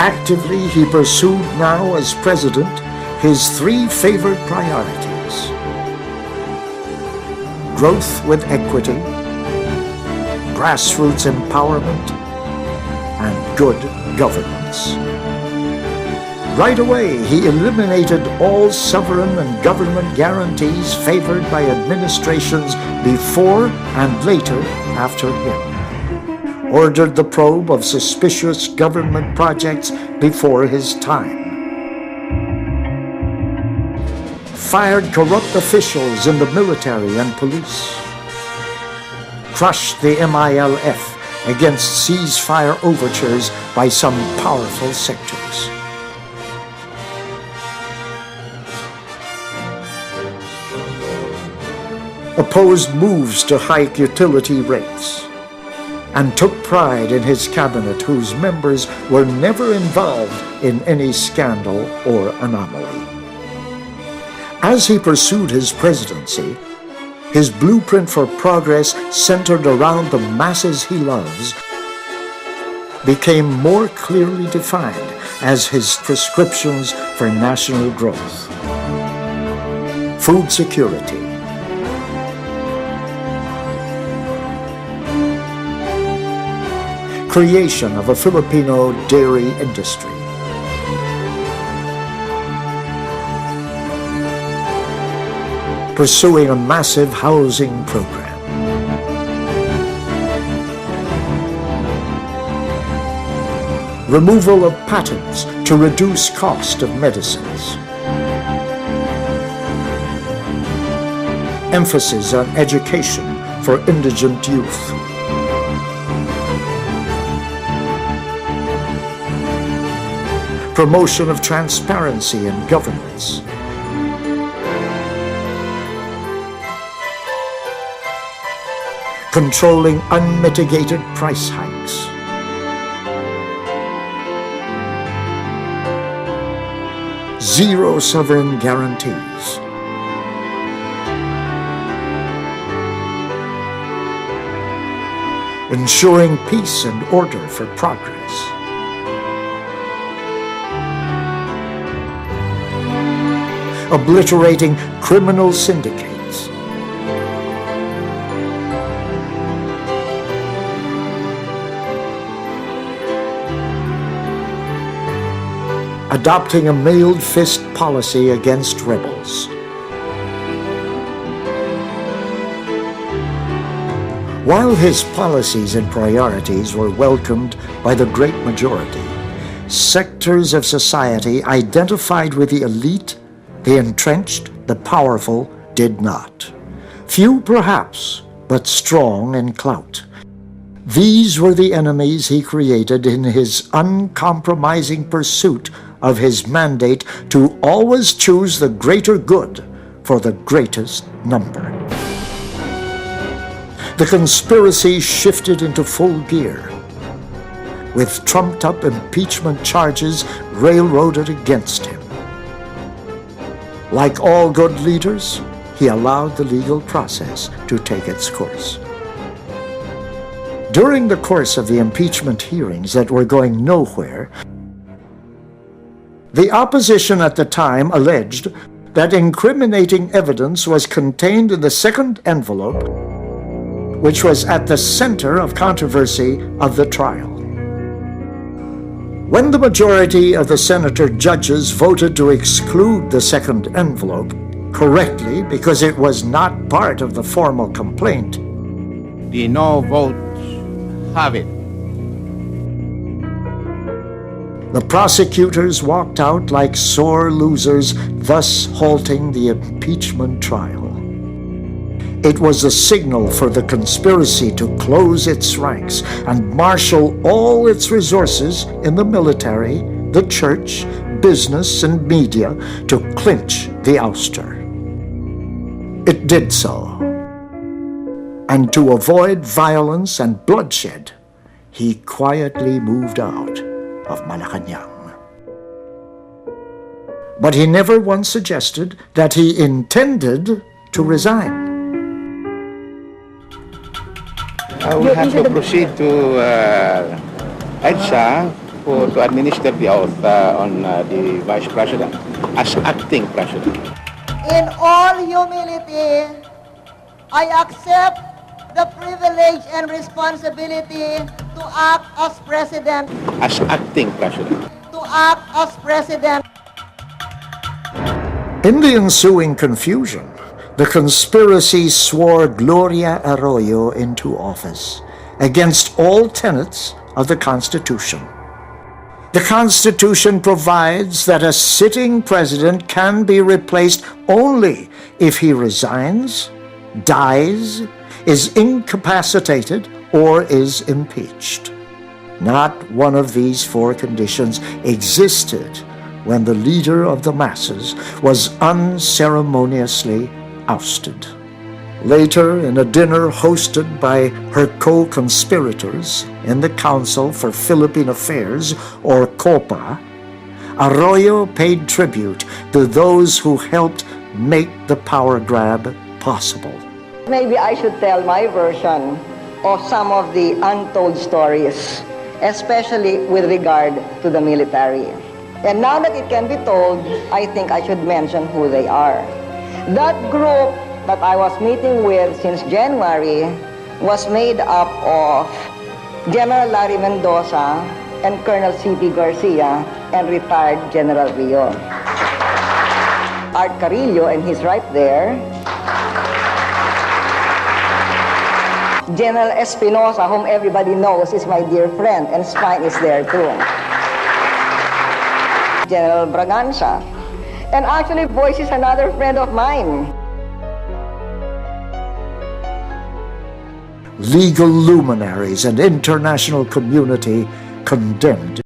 Actively, he pursued now as president his three favorite priorities: growth with equity, grassroots empowerment, and good governance. Right away, he eliminated all sovereign and government guarantees favored by administrations before and later after him, ordered the probe of suspicious government projects before his time, fired corrupt officials in the military and police, crushed the MILF against ceasefire overtures by some powerful sectors. Opposed moves to hike utility rates, and took pride in his cabinet whose members were never involved in any scandal or anomaly. As he pursued his presidency, his blueprint for progress centered around the masses he loves became more clearly defined as his prescriptions for national growth. Food security, creation of a Filipino dairy industry, pursuing a massive housing program, removal of patents to reduce cost of medicines, emphasis on education for indigent youth, promotion of transparency in governance, controlling unmitigated price hikes, zero sovereign guarantees, ensuring peace and order for progress, obliterating criminal syndicates, adopting a mailed fist policy against rebels, while his policies and priorities were welcomed by the great majority, sectors of society identified with the elite, the entrenched, the powerful, did not. Few perhaps, but strong in clout. These were the enemies he created in his uncompromising pursuit of his mandate to always choose the greater good for the greatest number. The conspiracy shifted into full gear, with trumped-up impeachment charges railroaded against him. Like all good leaders, he allowed the legal process to take its course. During the course of the impeachment hearings that were going nowhere, the opposition at the time alleged that incriminating evidence was contained in the second envelope, which was at the center of controversy of the trial. When the majority of the senator judges voted to exclude the second envelope, correctly because it was not part of the formal complaint, the no votes have it. The prosecutors walked out like sore losers, thus halting the impeachment trial. It was a signal for the conspiracy to close its ranks and marshal all its resources in the military, the church, business, and media to clinch the ouster. It did so. And to avoid violence and bloodshed, he quietly moved out of Malacanang. But he never once suggested that he intended to resign. I will have to proceed to EDSA to administer the oath on the Vice President as acting President. In all humility, I accept the privilege and responsibility to act as President. As acting President. To act as President. In the ensuing confusion, the conspiracy swore Gloria Arroyo into office against all tenets of the Constitution. The Constitution provides that a sitting president can be replaced only if he resigns, dies, is incapacitated, or is impeached. Not one of these four conditions existed when the leader of the masses was unceremoniously ousted. Later, in a dinner hosted by her co-conspirators in the Council for Philippine Affairs, or COPA, Arroyo paid tribute to those who helped make the power grab possible. Maybe I should tell my version of some of the untold stories, especially with regard to the military. And now that it can be told, I think I should mention who they are. That group that I was meeting with since January was made up of General Larry Mendoza and Colonel C.P. Garcia and retired General Rio. Art Carillo, and he's right there. General Espinosa, whom everybody knows is my dear friend, and Spine is there too. General Braganza. And actually, Boyce is another friend of mine. Legal luminaries and international community condemned